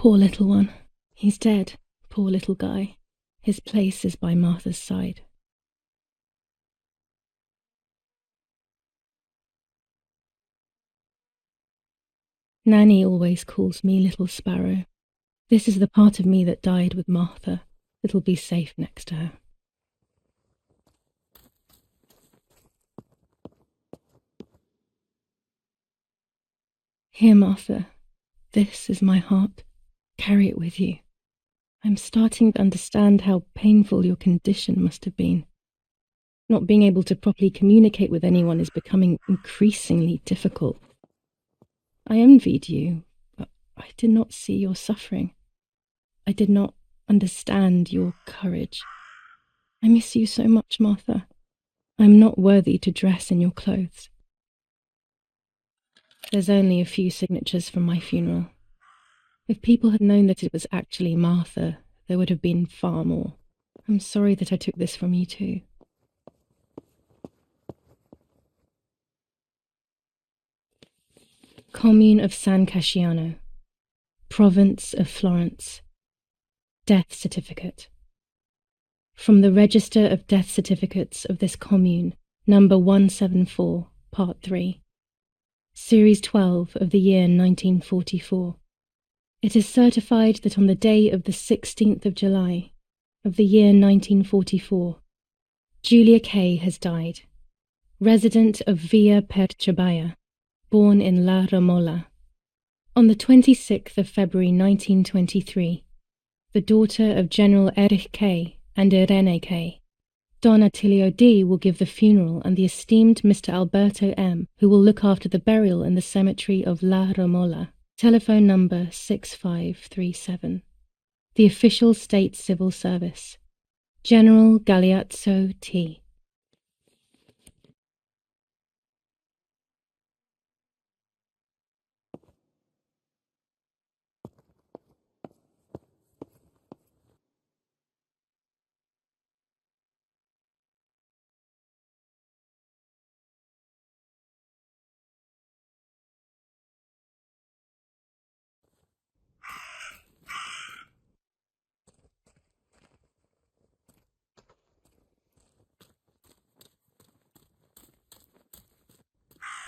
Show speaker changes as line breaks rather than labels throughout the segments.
Poor little one. He's dead, poor little guy. His place is by Martha's side. Nanny always calls me Little Sparrow. This is the part of me that died with Martha. It'll be safe next to her. Here, Martha. This is my heart. Carry it with you. I'm starting to understand how painful your condition must have been. Not being able to properly communicate with anyone is becoming increasingly difficult. I envied you, but I did not see your suffering. I did not understand your courage. I miss you so much, Martha. I'm not worthy to dress in your clothes. There's only a few signatures from my funeral. If people had known that it was actually Martha, there would have been far more. I'm sorry that I took this from you too. Commune of San Casciano, Province of Florence. Death certificate. From the Register of Death Certificates of this commune, number 174, part 3, series 12 of the year 1944. It is certified that on the day of the 16th of July of the year 1944, Julia K. has died, resident of Villa Perchabaya, born in La Ramola. On the 26th of February 1923, the daughter of General Erich K. and Irene K. Don Attilio D. will give the funeral, and the esteemed Mr. Alberto M., who will look after the burial in the cemetery of La Ramola. Telephone number 6537. The official state civil service. General Galeazzo T.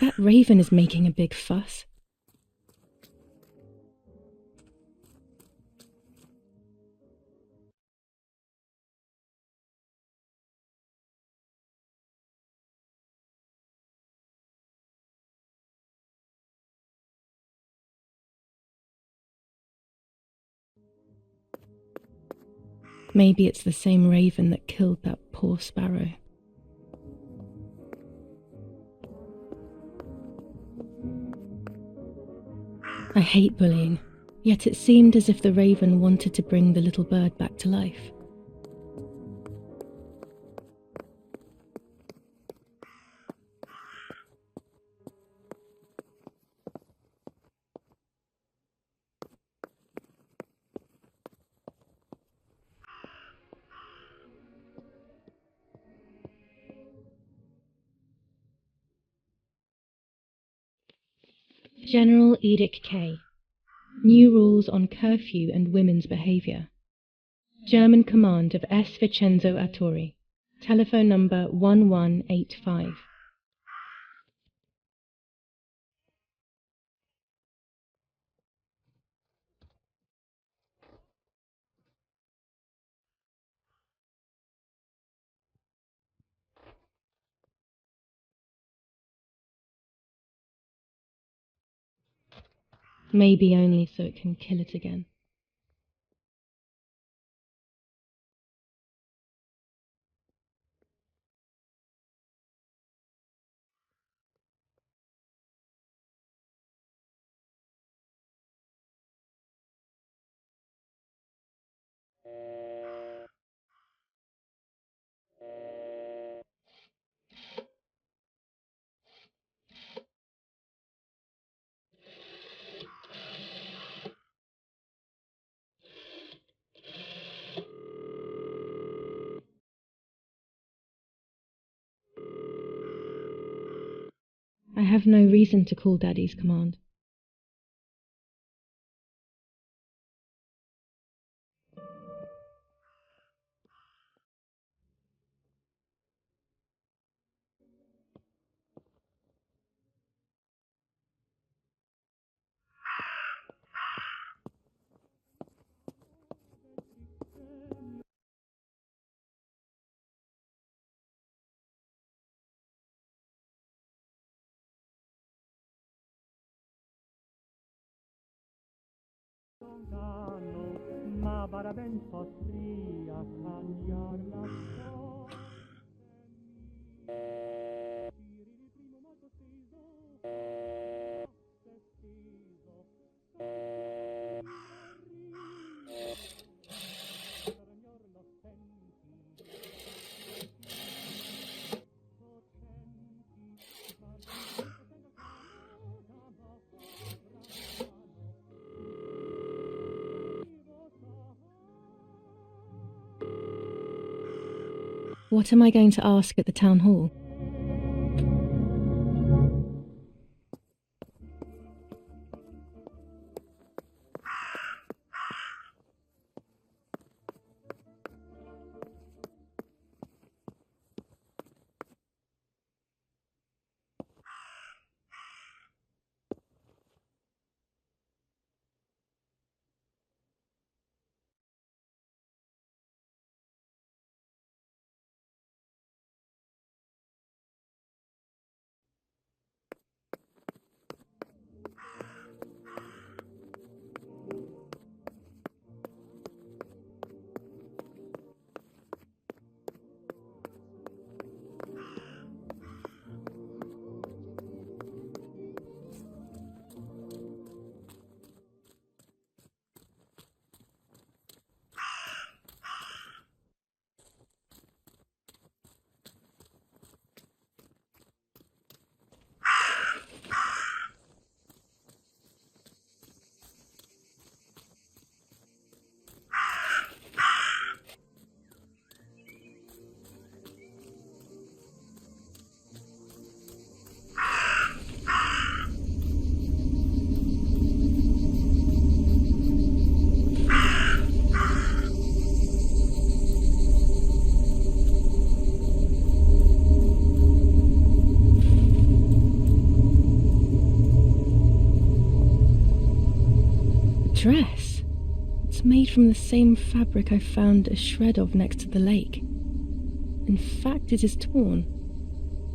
That raven is making a big fuss. Maybe it's the same raven that killed that poor sparrow. I hate bullying, yet it seemed as if the raven wanted to bring the little bird back to life. General Edict K. New rules on curfew and women's behavior. German command of S. Vincenzo Attori. Telephone number 1185. Maybe only so it can kill it again. I have no reason to call Daddy's command. What am I going to ask at the town hall? Dress. It's made from the same fabric I found a shred of next to the lake. In fact, it is torn.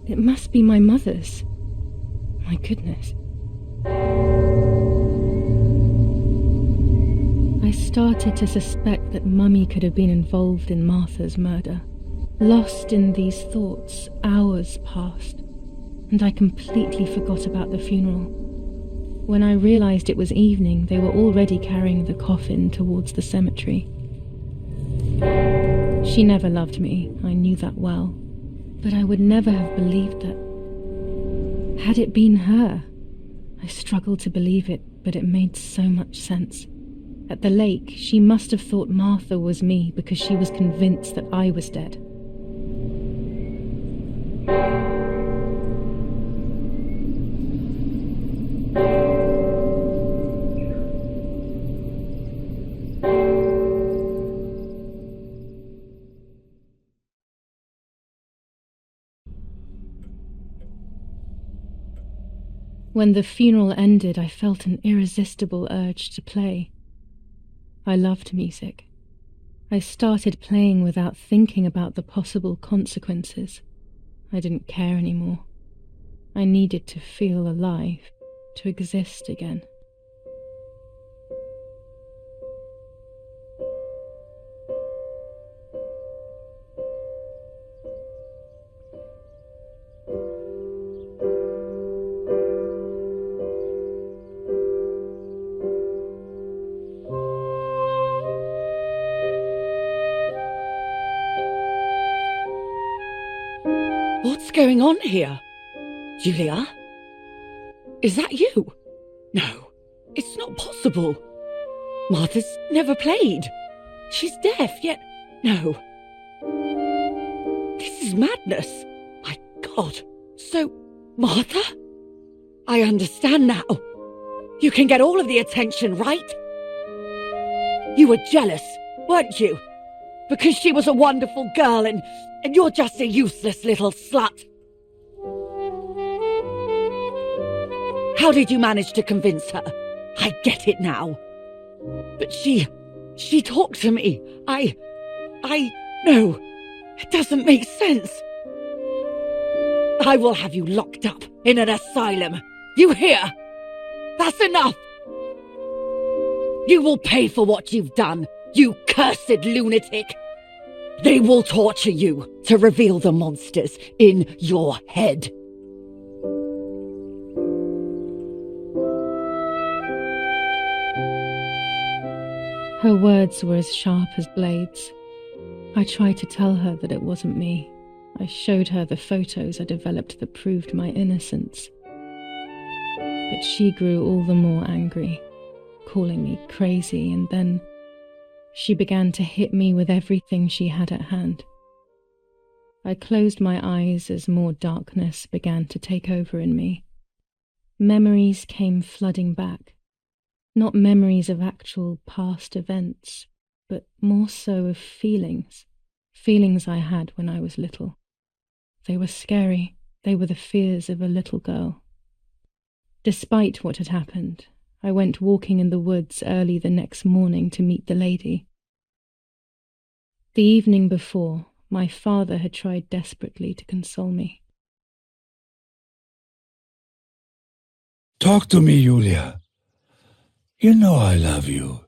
It must be my mother's. My goodness. I started to suspect that Mummy could have been involved in Martha's murder. Lost in these thoughts, hours passed, and I completely forgot about the funeral. When I realized it was evening, they were already carrying the coffin towards the cemetery. She never loved me, I knew that well, but I would never have believed that. Had it been her? I struggled to believe it, but it made so much sense. At the lake, she must have thought Martha was me because she was convinced that I was dead. When the funeral ended, I felt an irresistible urge to play. I loved music. I started playing without thinking about the possible consequences. I didn't care anymore. I needed to feel alive, to exist again.
What's going on here? Julia? Is that you? No, it's not possible. Martha's never played. She's deaf, yet no. This is madness. My God. So, Martha? I understand now. You can get all of the attention, right? You were jealous, weren't you? Because she was a wonderful girl and you're just a useless little slut. How did you manage to convince her? I get it now. But she talked to me. No, it doesn't make sense. I will have you locked up in an asylum. You hear? That's enough. You will pay for what you've done, you cursed lunatic! They will torture you to reveal the monsters in your head.
Her words were as sharp as blades. I tried to tell her that it wasn't me. I showed her the photos I developed that proved my innocence. But she grew all the more angry, calling me crazy, and then she began to hit me with everything she had at hand. I closed my eyes as more darkness began to take over in me. Memories came flooding back. Not memories of actual past events, but more so of feelings. Feelings I had when I was little. They were scary. They were the fears of a little girl. Despite what had happened, I went walking in the woods early the next morning to meet the lady. The evening before, my father had tried desperately to console me.
Talk to me, Julia. You know I love you.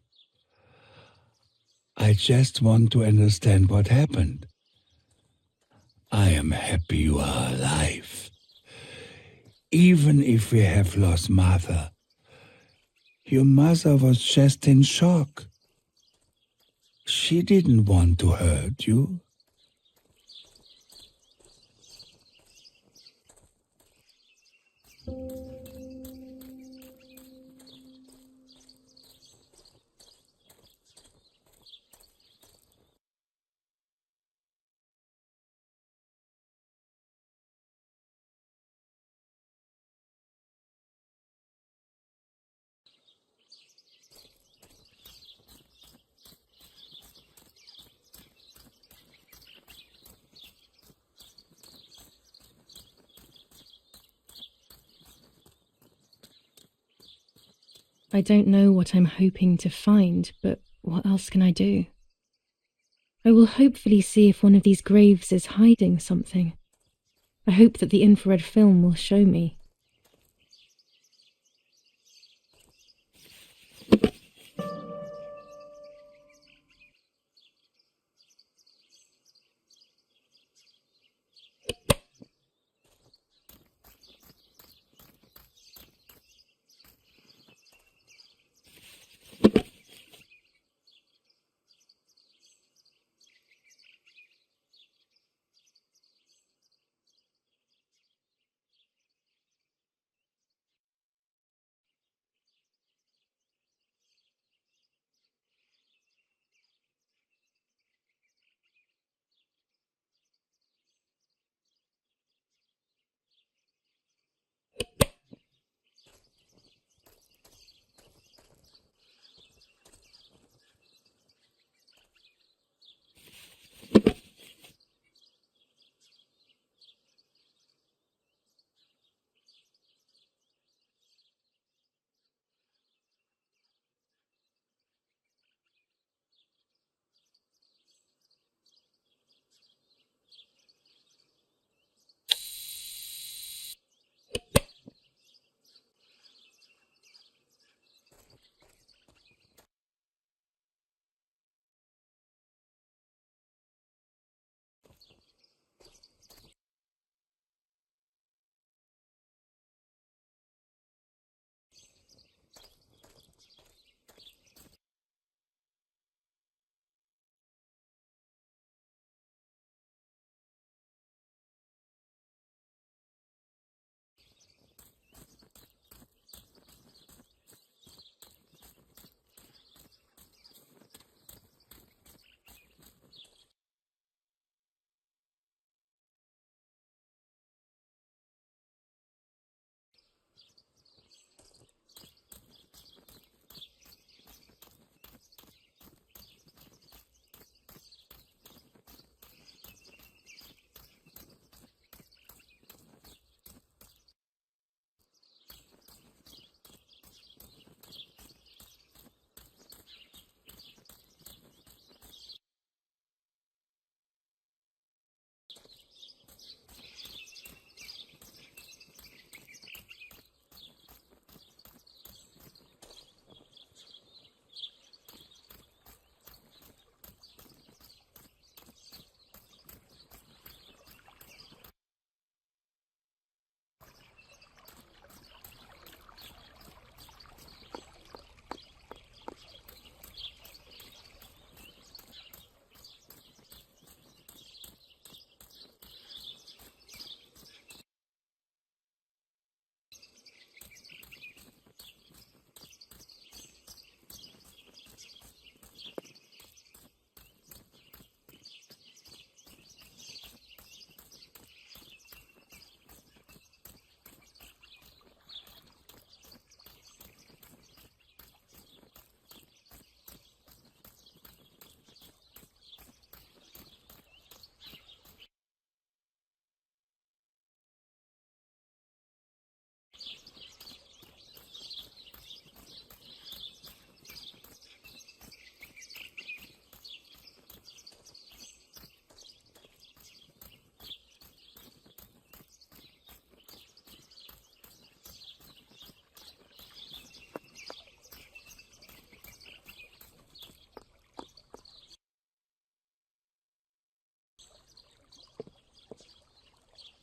I just want to understand what happened. I am happy you are alive. Even if we have lost Martha, your mother was just in shock. She didn't want to hurt you.
I don't know what I'm hoping to find, but what else can I do? I will hopefully see if one of these graves is hiding something. I hope that the infrared film will show me.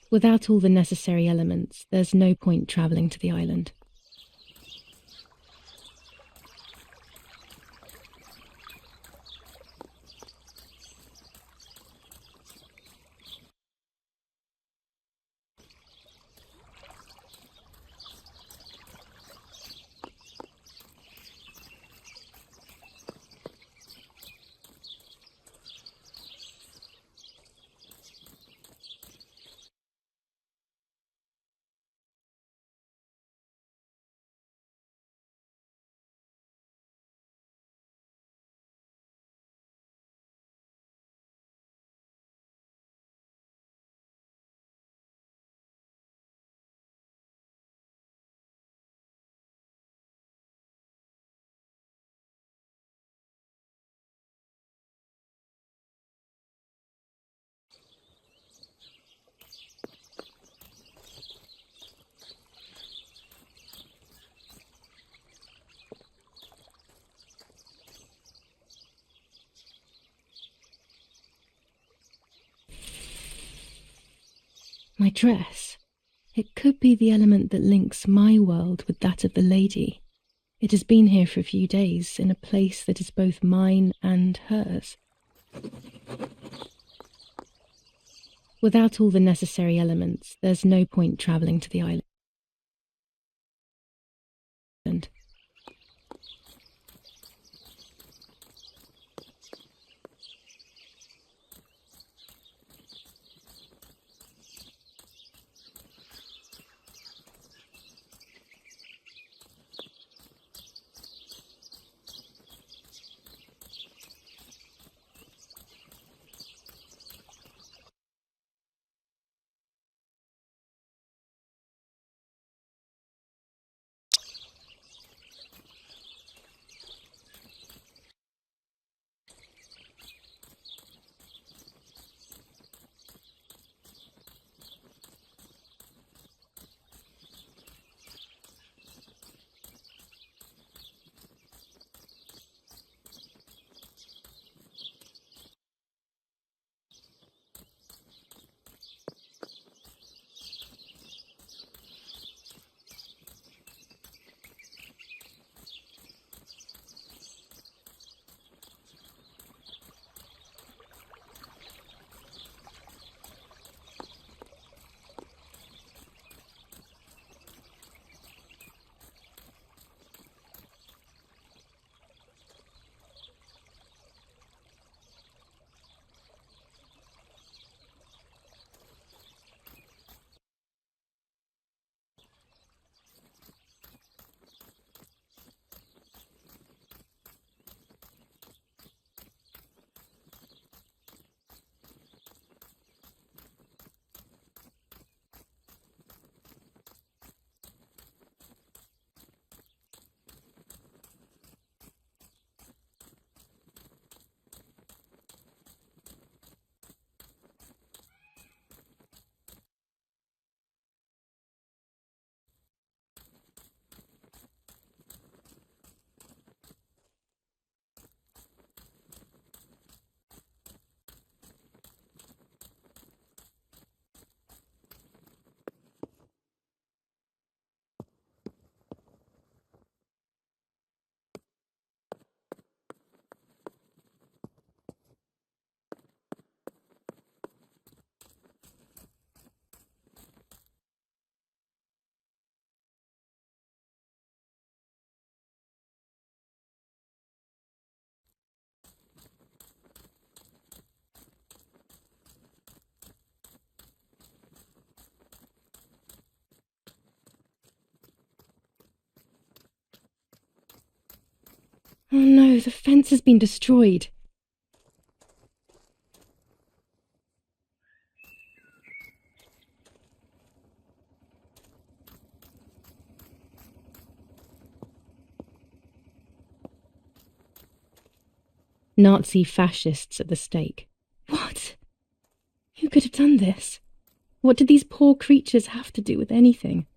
Without all the necessary elements, there's no point travelling to the island. My dress. It could be the element that links my world with that of the lady. It has been here for a few days, in a place that is both mine and hers. Without all the necessary elements, there's no point travelling to the island. Oh no, the fence has been destroyed. Nazi fascists at the stake. What? Who could have done this? What did these poor creatures have to do with anything?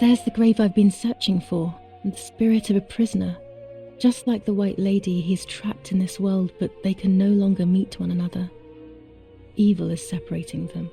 There's the grave I've been searching for, and the spirit of a prisoner. Just like the White Lady, he's trapped in this world, but they can no longer meet one another. Evil is separating them.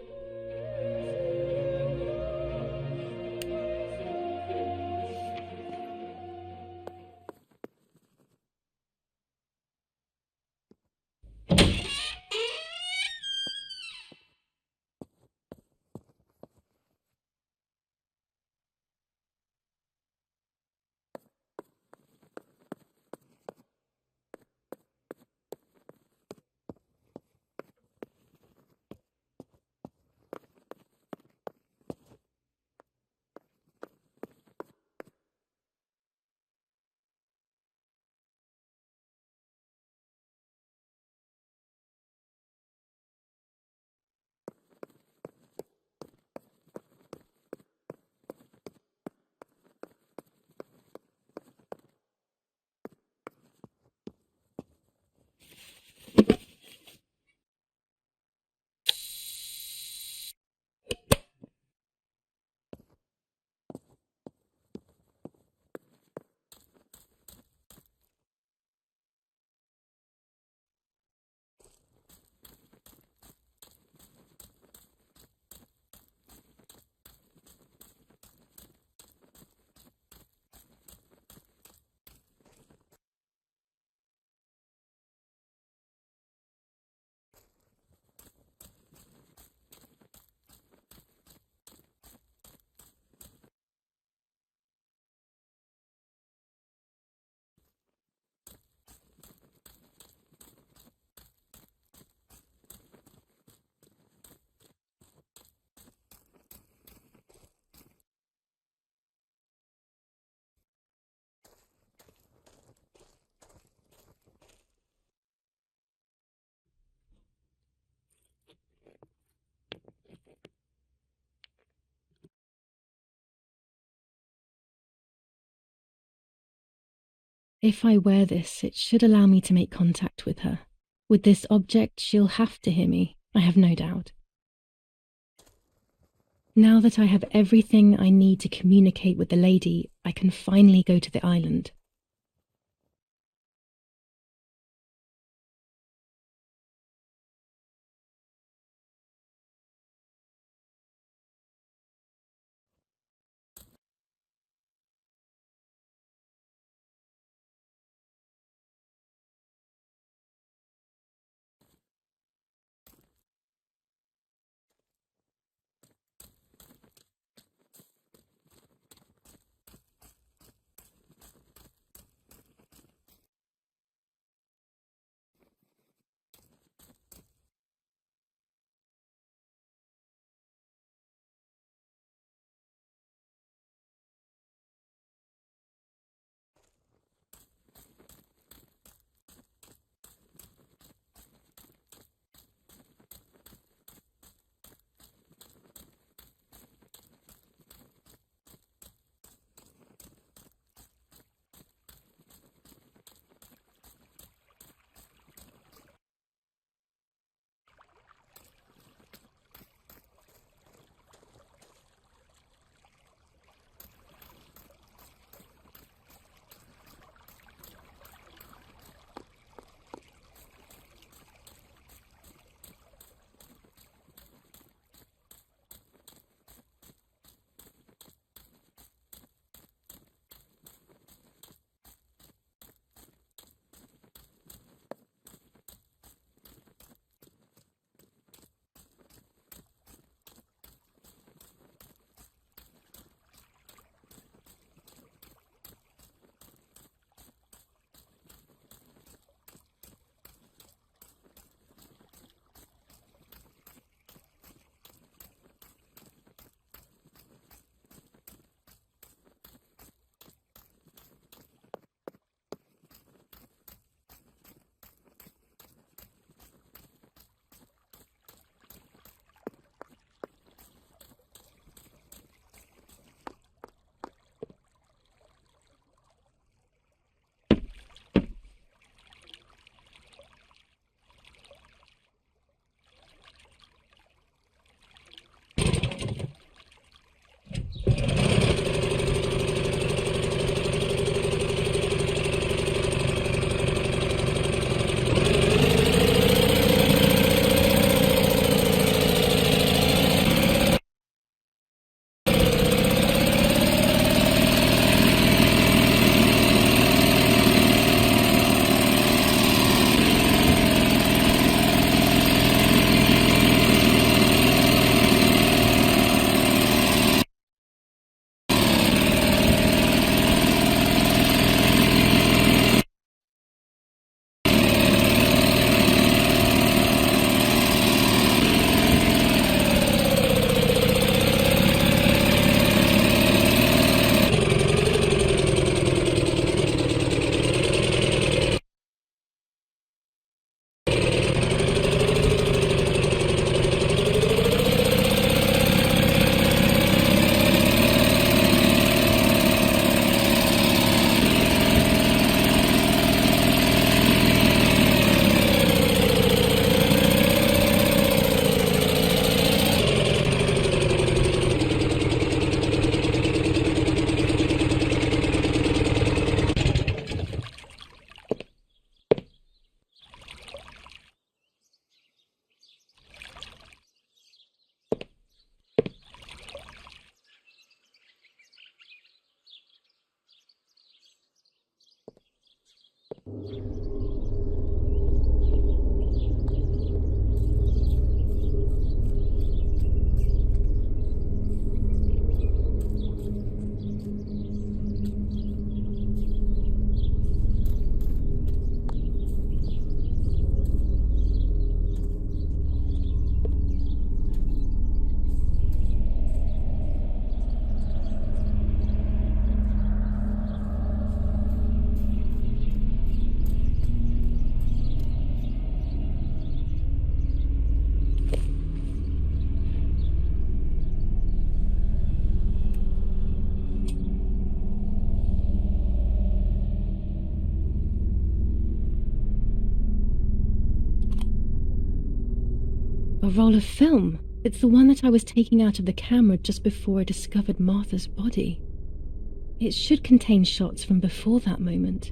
If I wear this, it should allow me to make contact with her. With this object, she'll have to hear me, I have no doubt. Now that I have everything I need to communicate with the lady, I can finally go to the island. A roll of film. It's the one that I was taking out of the camera just before I discovered Martha's body. It should contain shots from before that moment.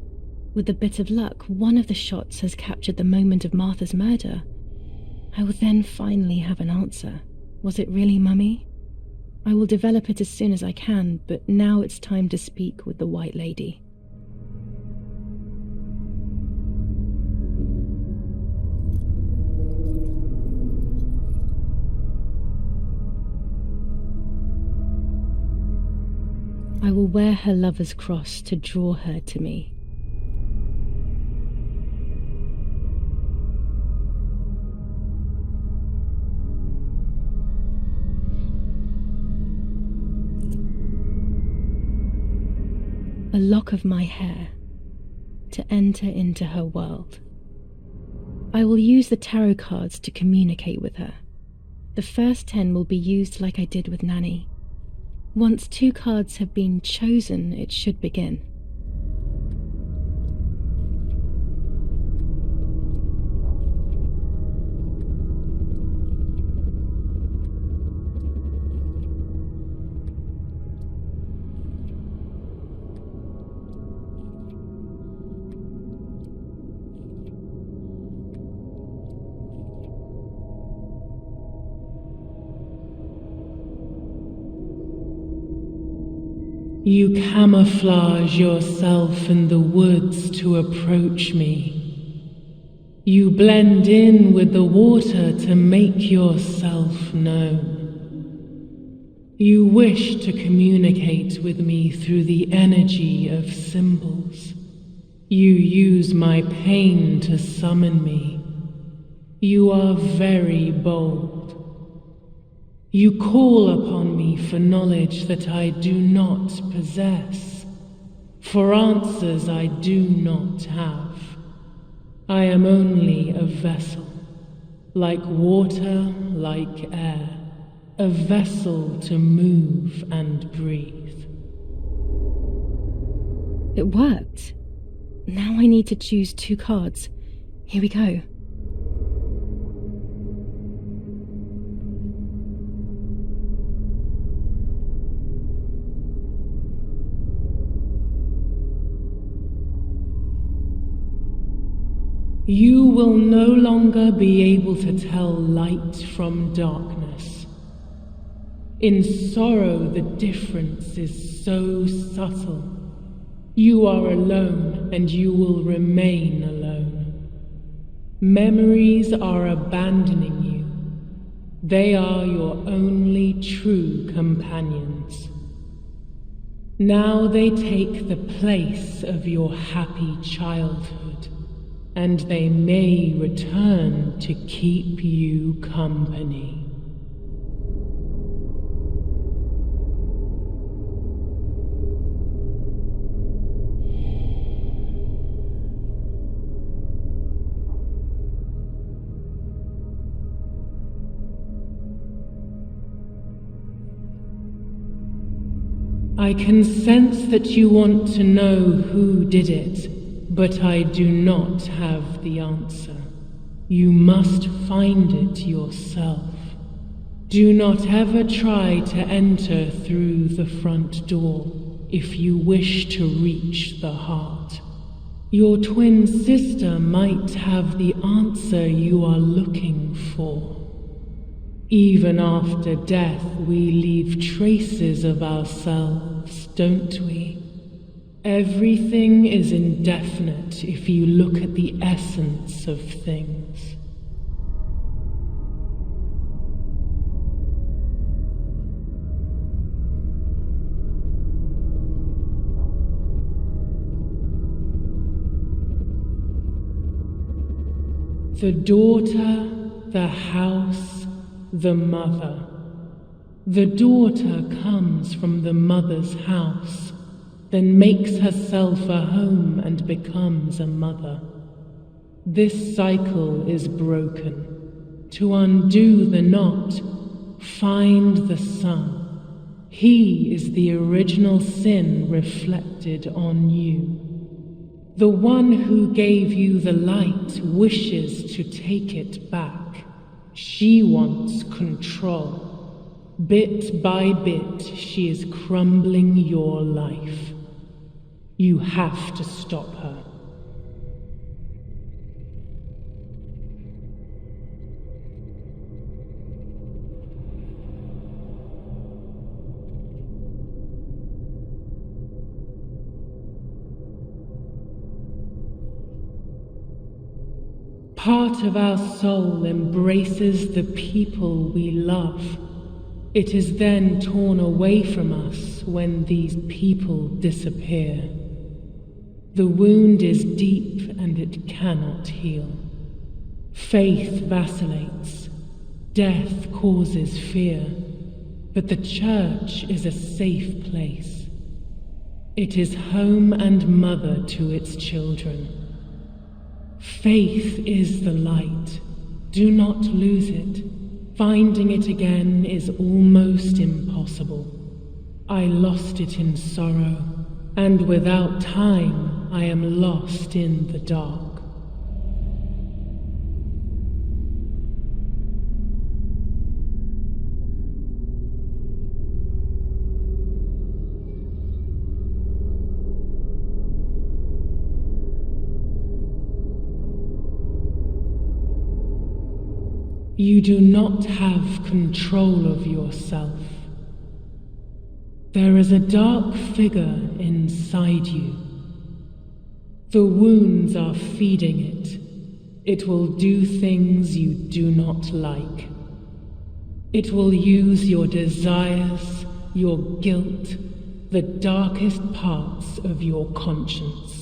With a bit of luck, one of the shots has captured the moment of Martha's murder. I will then finally have an answer. Was it really Mummy? I will develop it as soon as I can, but now it's time to speak with the White Lady. I will wear her lover's cross to draw her to me. A lock of my hair to enter into her world. I will use the tarot cards to communicate with her. The first 10 will be used like I did with Nanny. Once 2 cards have been chosen, it should begin.
You camouflage yourself in the woods to approach me. You blend in with the water to make yourself known. You wish to communicate with me through the energy of symbols. You use my pain to summon me. You are very bold. You call upon me for knowledge that I do not possess, for answers I do not have. I am only a vessel, like water, like air, a vessel to move and breathe.
It worked. Now I need to choose 2 cards. Here we go.
You will no longer be able to tell light from darkness. In sorrow, the difference is so subtle. You are alone, and you will remain alone. Memories are abandoning you. They are your only true companions. Now they take the place of your happy childhood, and they may return to keep you company. I can sense that you want to know who did it. But I do not have the answer. You must find it yourself. Do not ever try to enter through the front door if you wish to reach the heart. Your twin sister might have the answer you are looking for. Even after death, we leave traces of ourselves, don't we? Everything is indefinite if you look at the essence of things. The daughter, the house, the mother. The daughter comes from the mother's house, then makes herself a home and becomes a mother. This cycle is broken. To undo the knot, find the sun. He is the original sin reflected on you. The one who gave you the light wishes to take it back. She wants control. Bit by bit, she is crumbling your life. You have to stop her. Part of our soul embraces the people we love. It is then torn away from us when these people disappear. The wound is deep and it cannot heal. Faith vacillates. Death causes fear. But the church is a safe place. It is home and mother to its children. Faith is the light. Do not lose it. Finding it again is almost impossible. I lost it in sorrow, and without time, I am lost in the dark. You do not have control of yourself. There is a dark figure inside you. The wounds are feeding it. It will do things you do not like. It will use your desires, your guilt, the darkest parts of your conscience.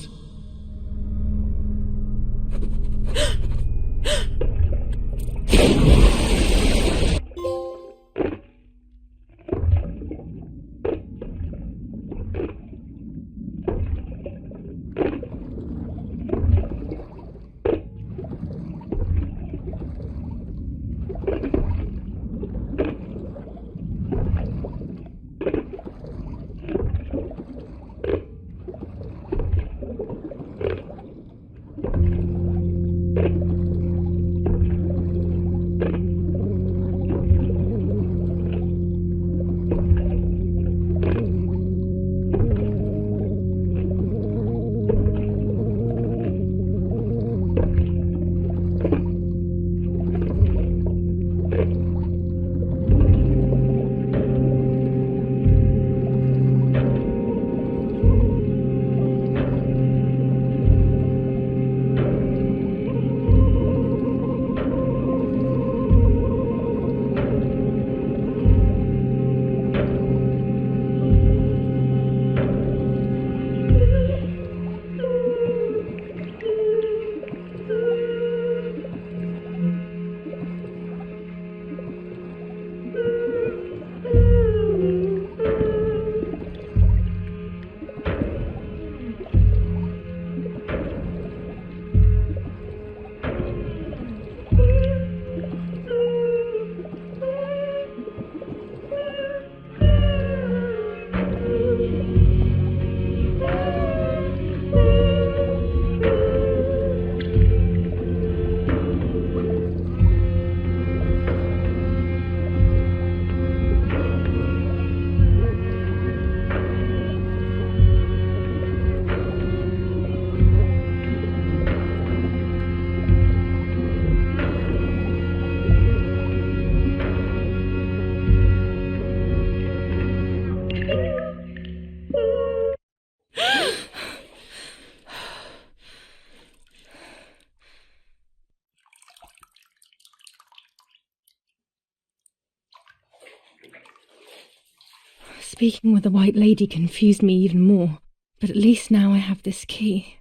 Speaking with the white lady confused me even more, but at least now I have this key.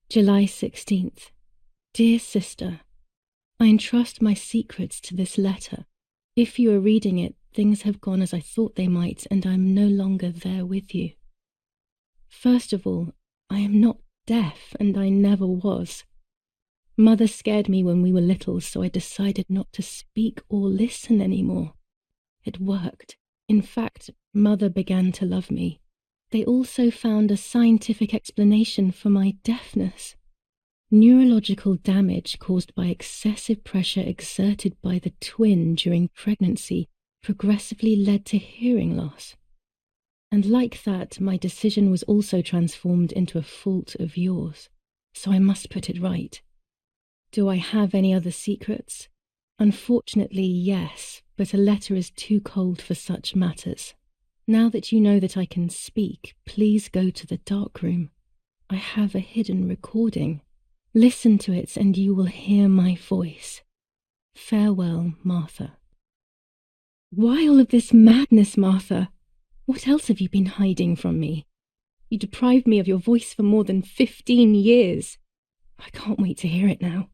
July 16th. Dear Sister, I entrust my secrets to this letter. If you are reading it, things have gone as I thought they might, and I am no longer there with you. First of all, I am not deaf, and I never was. Mother scared me when we were little, so I decided not to speak or listen anymore. It worked. In fact, Mother began to love me. They also found a scientific explanation for my deafness. Neurological damage caused by excessive pressure exerted by the twin during pregnancy progressively led to hearing loss. And like that, my decision was also transformed into a fault of yours, so I must put it right. Do I have any other secrets? Unfortunately, yes, but a letter is too cold for such matters. Now that you know that I can speak, please go to the dark room. I have a hidden recording. Listen to it and you will hear my voice. Farewell, Martha. Why all of this madness, Martha? What else have you been hiding from me? You deprived me of your voice for more than 15 years. I can't wait to hear it now.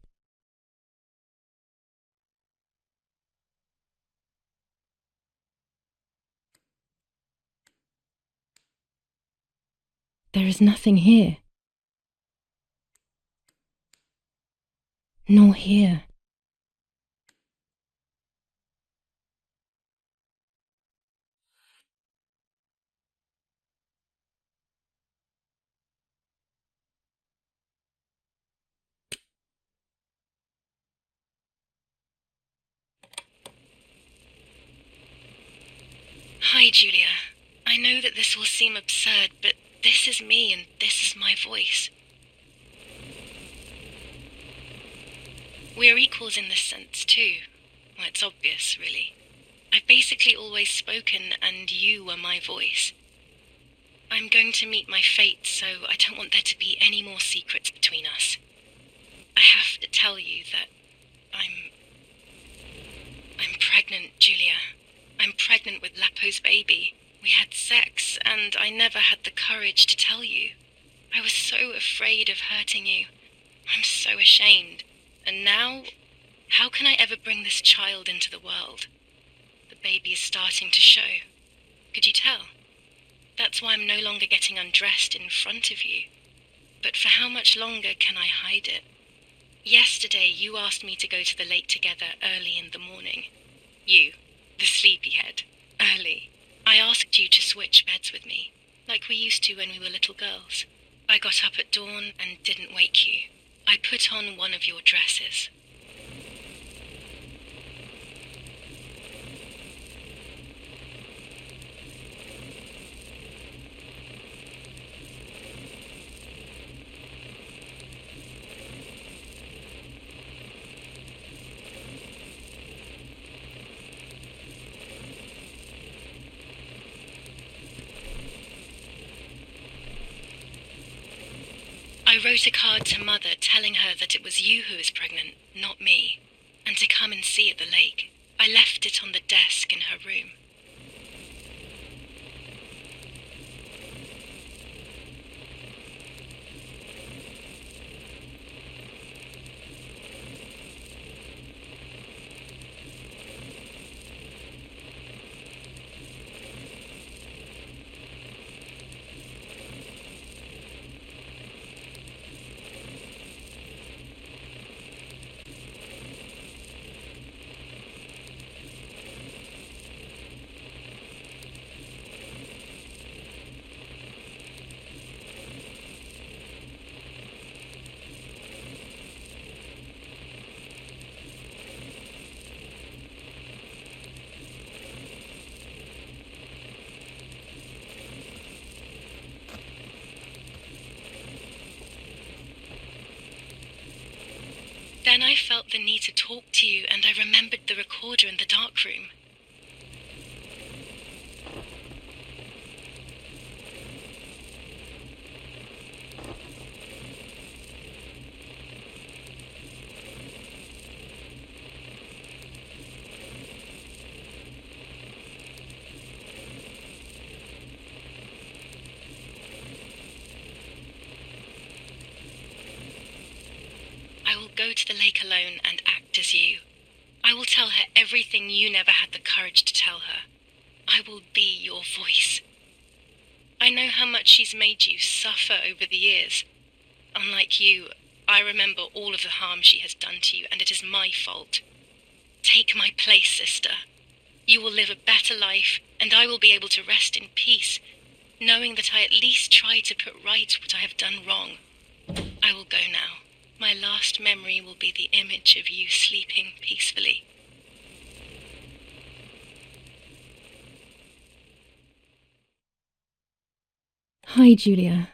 There is nothing here. Nor here. Hi, Julia. I know that this will seem absurd, but this is me and this is my voice. We are equals in this sense, too. Well, it's obvious, really. I've basically always spoken, and you were my voice. I'm going to meet my fate, so I don't want there to be any more secrets between us. I have to tell you that I'm pregnant, Julia. I'm pregnant with Lapo's baby. We had sex, and I never had the courage to tell you. I was so afraid of hurting you. I'm so ashamed. And now, how can I ever bring this child into the world? The baby is starting to show. Could you tell? That's why I'm no longer getting undressed in front of you. But for how much longer can I hide it? Yesterday, you asked me to go to the lake together early in the morning. You, the sleepyhead, early. I asked you to switch beds with me, like we used to when we were little girls. I got up at dawn and didn't wake you. I put on one of your dresses. I wrote a card to Mother telling her that it was you who was pregnant, not me, and to come and see at the lake. I left it on the desk in her room. Then I felt the need to talk to you, and I remembered the recorder in the dark room. go to the lake alone and act as you. I will tell her everything you never had the courage to tell her. I will be your voice. I know how much she's made you suffer over the years. Unlike you, I remember all of the harm she has done to you, and it is my fault. Take my place, sister. You will live a better life, and I will be able to rest in peace, knowing that I at least tried to put right what I have done wrong. I will go now. My last memory will be the image of you sleeping peacefully. Hi, Julia.